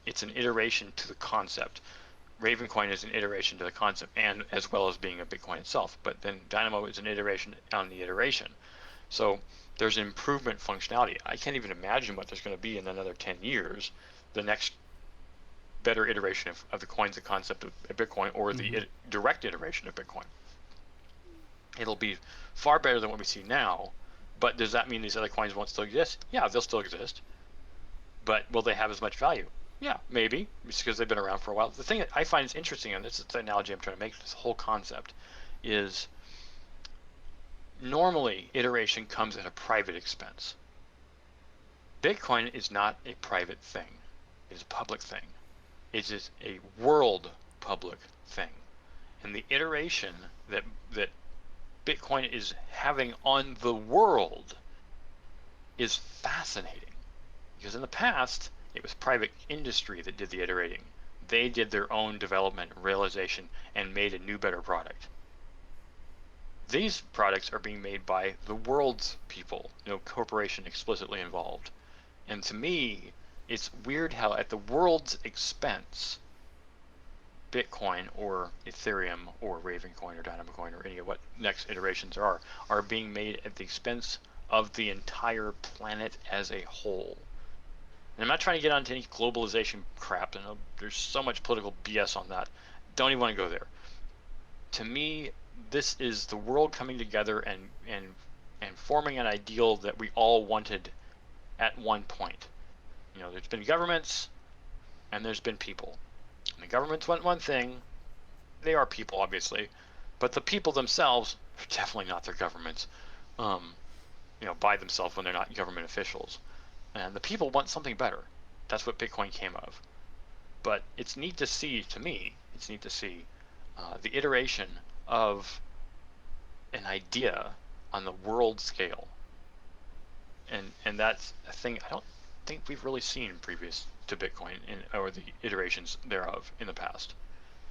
it's an iteration to the concept. Ravencoin is an iteration to the concept, and as well as being a Bitcoin itself. But then Dynamo is an iteration on the iteration. So there's improvement functionality. I can't even imagine what there's going to be in another 10 years, the next better iteration of the coins, the concept of Bitcoin, or the direct iteration of Bitcoin. It'll be far better than what we see now, but does that mean these other coins won't still exist? Yeah, they'll still exist. But will they have as much value? Yeah, maybe, because they've been around for a while. The thing that I find is interesting, and this is the analogy I'm trying to make, this whole concept, is normally iteration comes at a private expense. Bitcoin is not a private thing. It is a public thing. It is a world public thing. And the iteration that Bitcoin is having on the world is fascinating. Because in the past, it was private industry that did the iterating. They did their own development, realization, and made a new, better product. These products are being made by the world's people, no corporation explicitly involved. And to me, it's weird how at the world's expense, Bitcoin or Ethereum or Ravencoin or Dynamo Coin or any of what next iterations are being made at the expense of the entire planet as a whole. And I'm not trying to get onto any globalization crap. I know there's so much political BS on that. Don't even want to go there. To me, this is the world coming together and forming an ideal that we all wanted at one point. There's been governments and there's been people. And the governments want one thing. They are people, obviously, but the people themselves are definitely not their governments. by themselves when they're not government officials. And the people want something better. That's what Bitcoin came of. But it's neat to see, the iteration of an idea on the world scale. And that's a thing I don't think we've really seen previous to Bitcoin or the iterations thereof in the past.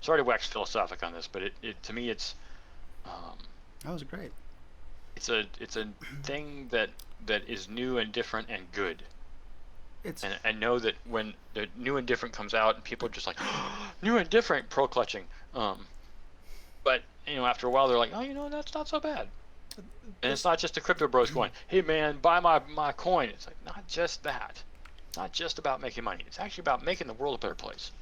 Sorry to wax philosophic on this, but it to me it's That was great. it's a thing that is new and different and good. And I know that when the new and different comes out and people are just like new and different, pro clutching, but after a while they're like, oh, that's not so bad. And it's not just the crypto bros going, hey man, buy my coin. It's like, not just that. It's not just about making money. It's actually about making the world a better place.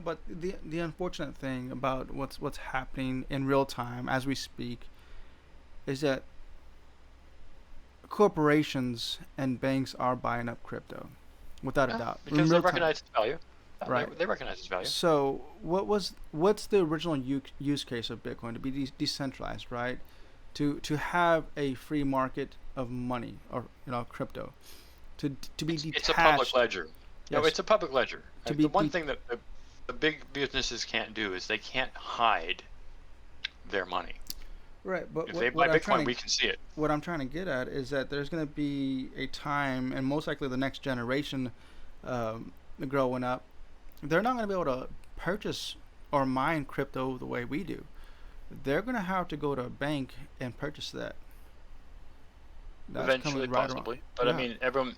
But the unfortunate thing about what's happening in real time as we speak is that corporations and banks are buying up crypto, without a doubt, because they recognize its value. Right. They recognize its value. So what's the original use case of Bitcoin? To be decentralized, right? To have a free market of money, or crypto, to be detached. It's a public ledger. Yes. No, it's a public ledger. The one thing that the big businesses can't do is they can't hide their money. Right, but if they buy Bitcoin, we can see it. What I'm trying to get at is that there's going to be a time, and most likely the next generation growing up, they're not going to be able to purchase or mine crypto the way we do. They're going to have to go to a bank and purchase that. That's eventually, possibly. But yeah. I mean, everyone.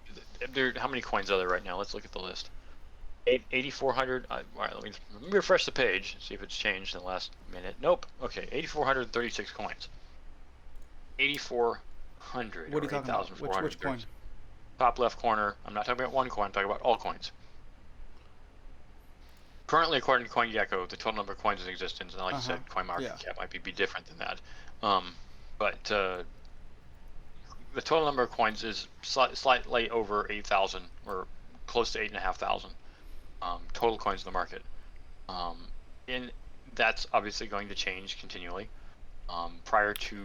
How many coins are there right now? Let's look at the list. 8,400. All right, let me refresh the page, see if it's changed in the last minute. Nope. Okay, 8,436 coins. 8,400. What are you talking about? Which coin? Top left corner. I'm not talking about one coin. I'm talking about all coins. Currently, according to CoinGecko, the total number of coins in existence, and like you said, CoinMarketCap might be different than that. But the total number of coins is slightly over 8,000, or close to 8,500 total coins in the market. And that's obviously going to change continually. Prior to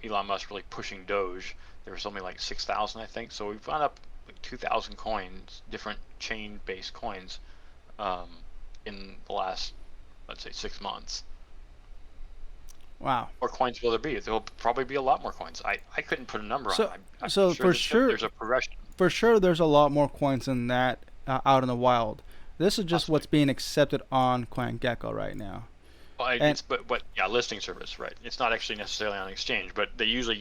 Elon Musk really pushing Doge, there was something like 6,000, I think. So we've gone up like 2,000 coins, different chain-based coins, in the last, let's say, 6 months. Wow. More coins will there be? There will probably be a lot more coins. I couldn't put a number on it. I'm sure for sure there's a progression. For sure, there's a lot more coins than that out in the wild. This is just what's being accepted on CoinGecko right now. Well, but listing service, right? It's not actually necessarily on an exchange, but you usually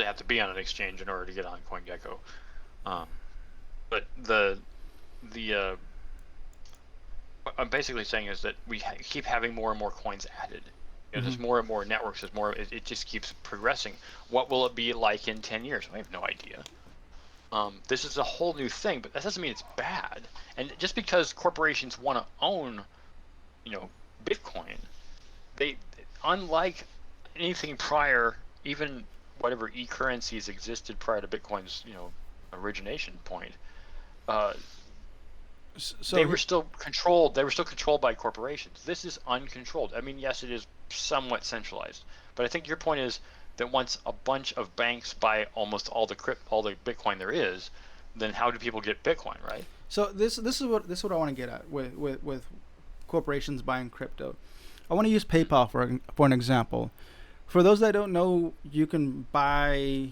have to be on an exchange in order to get on CoinGecko. But what I'm basically saying is that we keep having more and more coins added. There's more and more networks. There's more. It just keeps progressing. What will it be like in 10 years? I have no idea. This is a whole new thing, but that doesn't mean it's bad. And just because corporations want to own, Bitcoin, they, unlike anything prior, even whatever e-currencies existed prior to Bitcoin's, origination point, so they were still controlled. They were still controlled by corporations. This is uncontrolled. I mean, yes, it is somewhat centralized, but I think your point is that once a bunch of banks buy almost all the Bitcoin there is, then how do people get Bitcoin, right? So this is what I want to get at with corporations buying crypto. I want to use PayPal for an example. For those that don't know, you can buy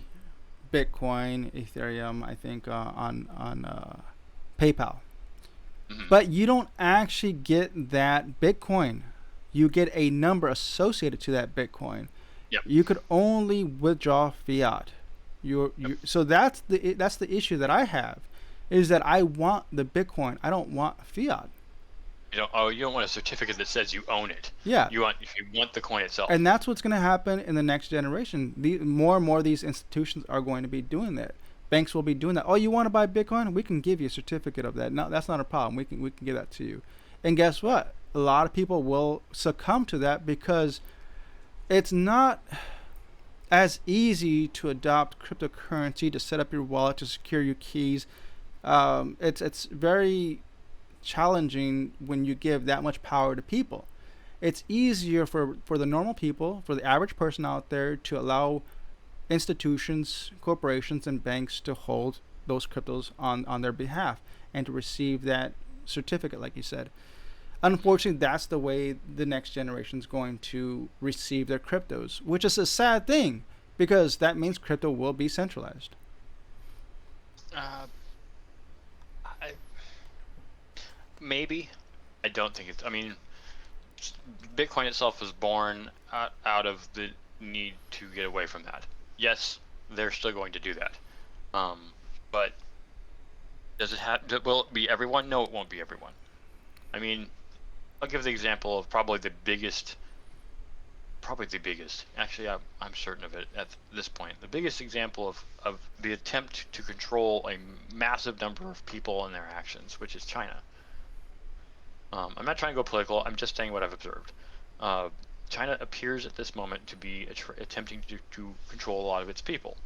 Bitcoin, Ethereum, I think, on PayPal. But you don't actually get that Bitcoin. You get a number associated to that Bitcoin. Yep. You could only withdraw fiat. So that's the issue that I have, is that I want the Bitcoin. I don't want fiat. You don't want a certificate that says you own it. Yeah. You want the coin itself. And that's what's going to happen in the next generation. More and more of these institutions are going to be doing that. Banks will be doing that. Oh, you want to buy Bitcoin? We can give you a certificate of that. No, that's not a problem. We can give that to you. And guess what? A lot of people will succumb to that because it's not as easy to adopt cryptocurrency, to set up your wallet, to secure your keys. It's very challenging when you give that much power to people. It's easier for the normal people, for the average person out there, to allow institutions, corporations, and banks to hold those cryptos on their behalf and to receive that certificate, like you said. Unfortunately, that's the way the next generation is going to receive their cryptos, which is a sad thing because that means crypto will be centralized. Uh, I, maybe. I don't think it's. I mean, Bitcoin itself was born out of the need to get away from that. Yes, they're still going to do that. But does it have? Will it be everyone? No, it won't be everyone. I mean, I'll give the example of probably the biggest. Actually, I'm certain of it at this point. The biggest example of the attempt to control a massive number of people and their actions, which is China. I'm not trying to go political. I'm just saying what I've observed. China appears at this moment to be attempting to control a lot of its people.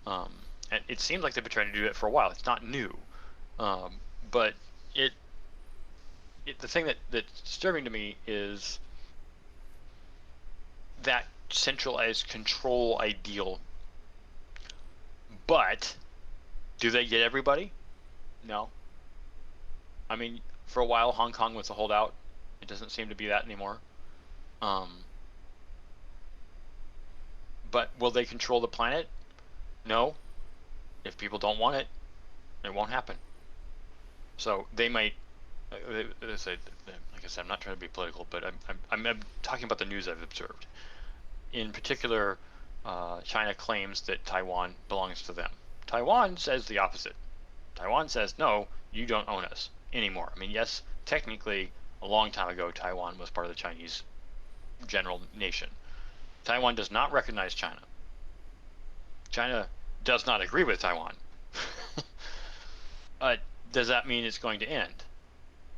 And it seems like they've been trying to do it for a while. It's not new. But the thing that's disturbing to me is that centralized control ideal. But do they get everybody? No. I mean, for a while, Hong Kong was a holdout. It doesn't seem to be that anymore. But will they control the planet? No. If people don't want it, it won't happen. So they might. Like I said, I'm not trying to be political, but I'm talking about the news I've observed. In particular, China claims that Taiwan belongs to them. Taiwan says the opposite. Taiwan says, no, you don't own us anymore. I mean, yes, technically, a long time ago, Taiwan was part of the Chinese general nation. Taiwan does not recognize China. China does not agree with Taiwan. Does that mean it's going to end?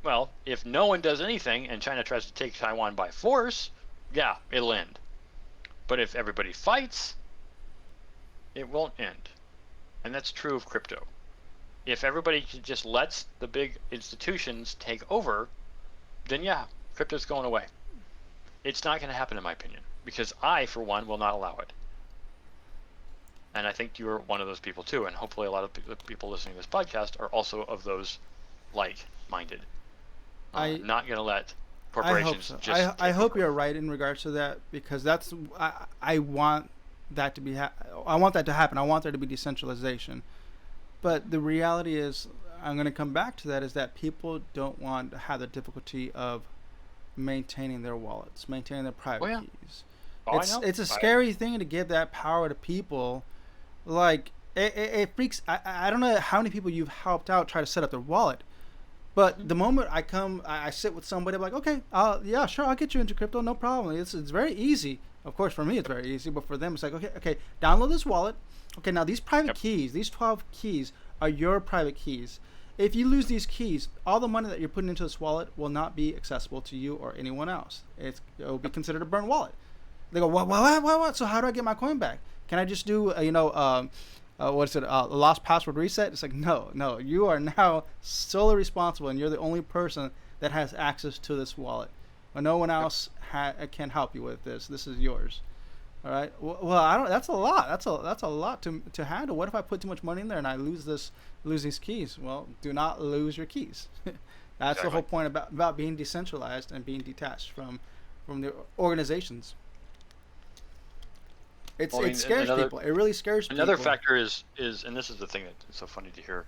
Well, if no one does anything and China tries to take Taiwan by force, yeah, it'll end. But if everybody fights, it won't end. And that's true of crypto. If everybody just lets the big institutions take over, then yeah, crypto's going away. It's not going to happen, in my opinion, because I, for one, will not allow it. And I think you're one of those people too, and hopefully a lot of people listening to this podcast are also of those like-minded. Not going to let corporations just I hope you're right in regards to that, because I want that to be I want that to happen. I want there to be decentralization. But the reality is, I'm going to come back to that, is that people don't want to have the difficulty of maintaining their wallets, maintaining their private keys. It's a scary thing to give that power to people. Like, it freaks. I don't know how many people you've helped out try to set up their wallet. But the moment I sit with somebody, I'm like, okay, yeah, sure, I'll get you into crypto, no problem. It's very easy. Of course, for me, it's very easy, but for them, it's like, okay, download this wallet. Okay, now these private keys, these 12 keys are your private keys. If you lose these keys, all the money that you're putting into this wallet will not be accessible to you or anyone else. It will be considered a burned wallet. They go, what? So how do I get my coin back? Can I just do, what's it, lost password reset? It's like, no, you are now solely responsible, and you're the only person that has access to this wallet. But no one else can help you with this. This is yours. All right. Well, I don't. That's a lot. That's a lot to handle. What if I put too much money in there and I lose these keys? Well, do not lose your keys. That's the whole point about being decentralized and being detached from the organizations. It scares people. It really scares people. Another factor is, and this is the thing that's so funny to hear,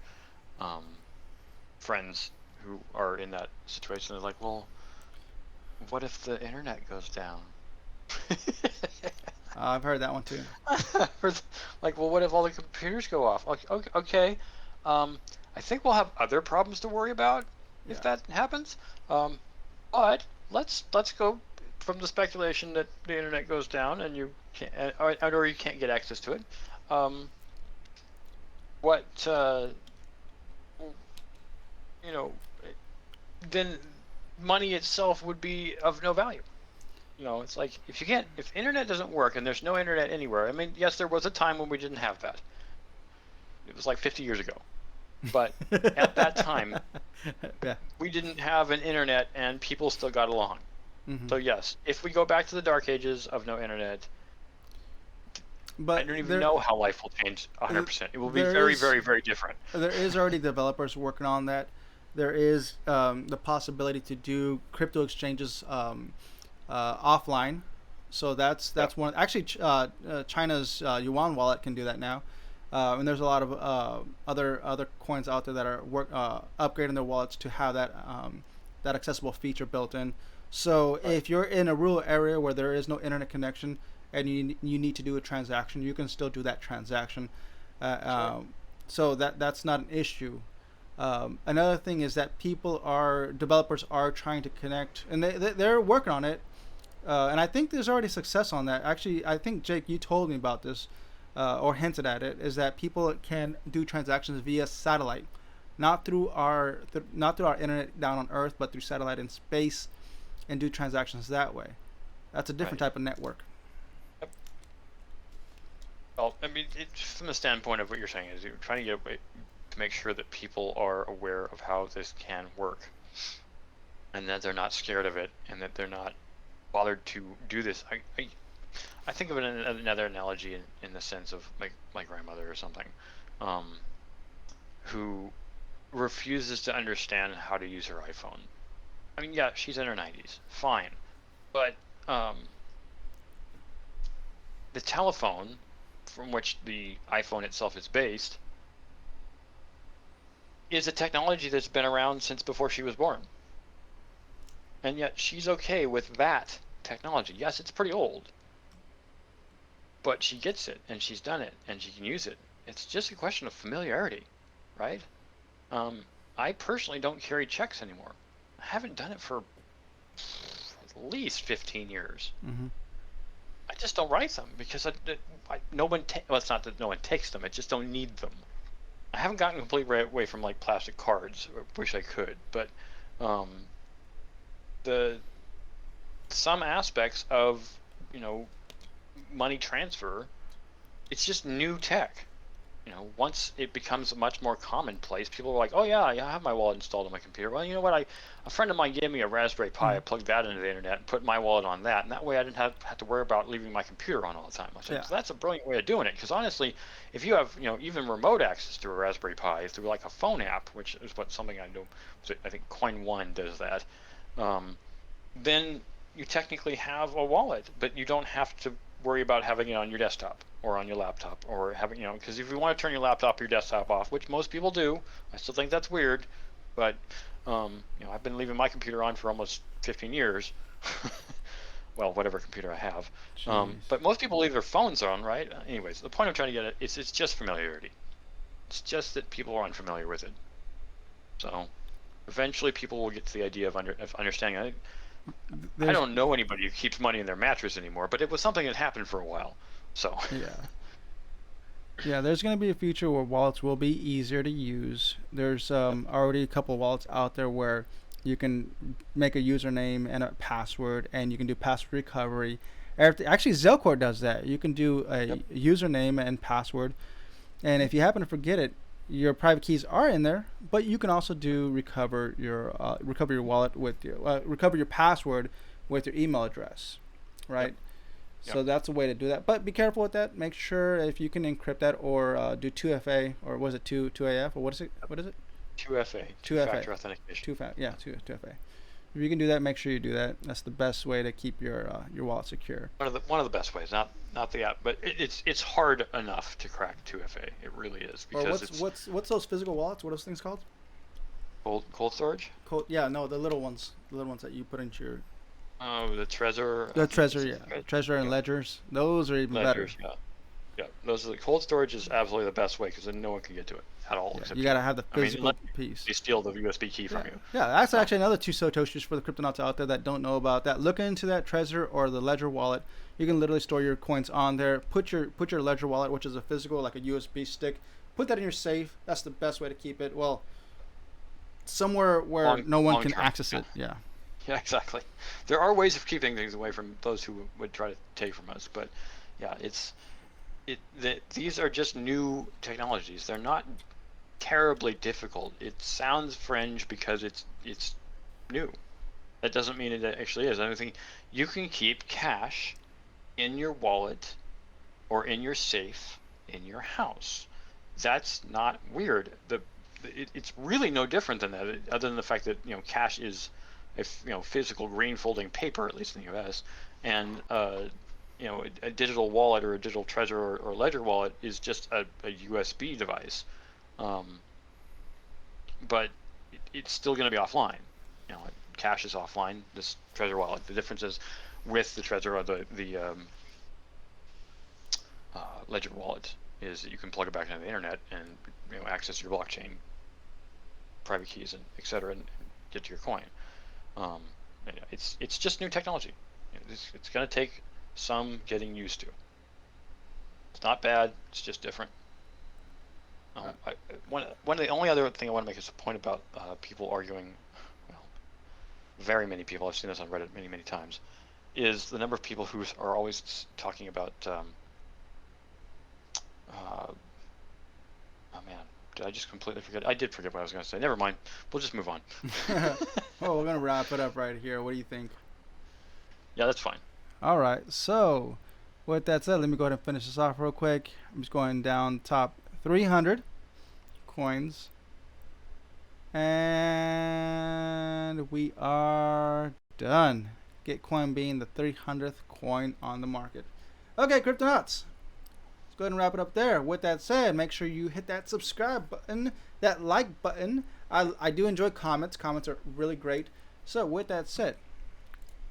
friends who are in that situation. They're like, well, what if the internet goes down? I've heard that one too. Like, well, what if all the computers go off? Okay. I think we'll have other problems to worry about if that happens. But let's go from the speculation that the internet goes down and you can't, or you can't get access to it. Then money itself would be of no value. It's like if internet doesn't work and there's no internet anywhere. I mean, yes, there was a time when we didn't have that. It was like 50 years ago. But at that time, we didn't have an internet and people still got along. Mm-hmm. So yes, if we go back to the dark ages of no internet, I But don't even know how life will change 100%. It will be very, very, very different. there is already developers working on that. There is the possibility to do crypto exchanges offline. So Yeah, that's one. Actually, China's yuan wallet can do that now, and there's a lot of other coins out there that are upgrading their wallets to have that accessible feature built in. So right. if you're in a rural area where there is no internet connection and you need to do a transaction, you can still do that transaction. Uh, Sure. um, so that's not an issue. Another thing is that developers are trying to connect, and they're working on it. And I think there's already success on that. Actually, I think Jake, you told me about this, or hinted at it, is that people can do transactions via satellite, not through our internet down on Earth, but through satellite in space, and do transactions that way. That's a different Right. type of network. Yep. Well, I mean, from the standpoint of what you're saying is you're trying to get away to make sure that people are aware of how this can work, and that they're not scared of it, and that they're not bothered to do this. I think of it in another analogy in the sense of my grandmother or something, um, who refuses to understand how to use her iPhone. I mean, yeah, she's in her 90s, fine, but um, the telephone from which the iPhone itself is based is a technology that's been around since before she was born. And yet she's okay with that technology. Yes, it's pretty old, but she gets it and she's done it and she can use it. It's just a question of familiarity, right? Um, I personally don't carry checks anymore. I haven't done it for at least 15 years. Mm-hmm. I just don't write them because no one. Well, it's not that no one takes them. I just don't need them. I haven't gotten completely away from like plastic cards. I wish I could, but um, the some aspects of money transfer, it's just new tech. Once it becomes much more commonplace, people are like, oh yeah, I have my wallet installed on my computer. Well, you know what? A friend of mine gave me a Raspberry Pi. I plugged that into the internet and put my wallet on that, and that way I didn't have to worry about leaving my computer on all the time. I said, Yeah. so that's a brilliant way of doing it. Because honestly, if you have even remote access to a Raspberry Pi through like a phone app, which is something I know, I think Coin One does that, then you technically have a wallet, but you don't have to worry about having it on your desktop or on your laptop or having because if you want to turn your laptop or your desktop off, which most people do, I still think that's weird, but I've been leaving my computer on for almost 15 years. Well, whatever computer I have. Jeez. But most people leave their phones on, right? Anyways, the point I'm trying to get at is it's just familiarity. It's just that people are unfamiliar with it. So eventually people will get to the idea of understanding. I There's don't know anybody who keeps money in their mattress anymore, but it was something that happened for a while. So yeah. Yeah, there's going to be a future where wallets will be easier to use. There's yep, already a couple of wallets out there where you can make a username and a password, and you can do password recovery. Actually, Zelcore does that. You can do yep, a username and password, and if you happen to forget it, your private keys are in there. But you can also do recover your wallet with your recover your password with your email address, yep, right? yep. So that's a way to do that. But be careful with that. Make sure if you can encrypt that or do 2FA or was it 2AF or what is it? What is it? 2FA, 2FA. two-factor authentication. Yeah, 2FA. If you can do that, make sure you do that. That's the best way to keep your wallet secure. One of the best ways, not the app, but it's hard enough to crack 2FA. It really is Or because it's what's those physical wallets? What are those things called? cold storage. Yeah, no, the little ones that you put into your Oh, the Trezor. I the think treasure, yeah, treasure and yeah, ledgers. Those are even better. ledgers. Yeah, yeah. Those are the cold storage is absolutely the best way because then no one can get to it at all Yeah, except you you. gotta have the I mean, unless physical piece. they steal the USB key Yeah, from you. yeah. That's Um, actually another two Satoshis for the cryptonauts out there that don't know about that. Look into that Trezor or the Ledger wallet. You can literally store your coins on there. Put your Ledger wallet, which is a physical, like a USB stick. Put that in your safe. That's the best way to keep it. Well, somewhere where no one long can term. access Yeah. it. Yeah. Yeah, exactly. There are ways of keeping things away from those who would try to take from us, but yeah, these are just new technologies. They're not terribly difficult. It sounds fringe because it's new. That doesn't mean it actually is. I think you can keep cash in your wallet or in your safe in your house. That's not weird. It's really no different than that, other than the fact that cash is a physical grain folding paper, at least in the U.S., and a digital wallet or a digital Trezor or Ledger wallet is just a USB device. But it's still going to be offline. Cash is offline. This Trezor wallet. The difference is with the Trezor or the Ledger wallet is that you can plug it back into the internet and access your blockchain, private keys, and etc. and get to your coin. It's just new technology. It's going to take some getting used to. It's not bad. It's just different. One of the only other thing I want to make is a point about people arguing. Well, very many people. I've seen this on Reddit many times. Is the number of people who are always talking about. Oh man, did I just completely forget? I did forget what I was going to say. Never mind. We'll just move on. Well, we're gonna wrap it up right here. What do you think? Yeah, that's fine. All right. So, with that said, let me go ahead and finish this off real quick. I'm just going down top 300 coins, and we are done. Gitcoin being the 300th coin on the market. Okay, Cryptonauts. Let's go ahead and wrap it up there. With that said, make sure you hit that subscribe button, that like button. I do enjoy comments. Comments are really great. So with that said,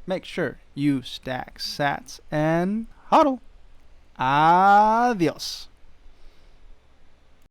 make sure you stack sats and HODL. Adios.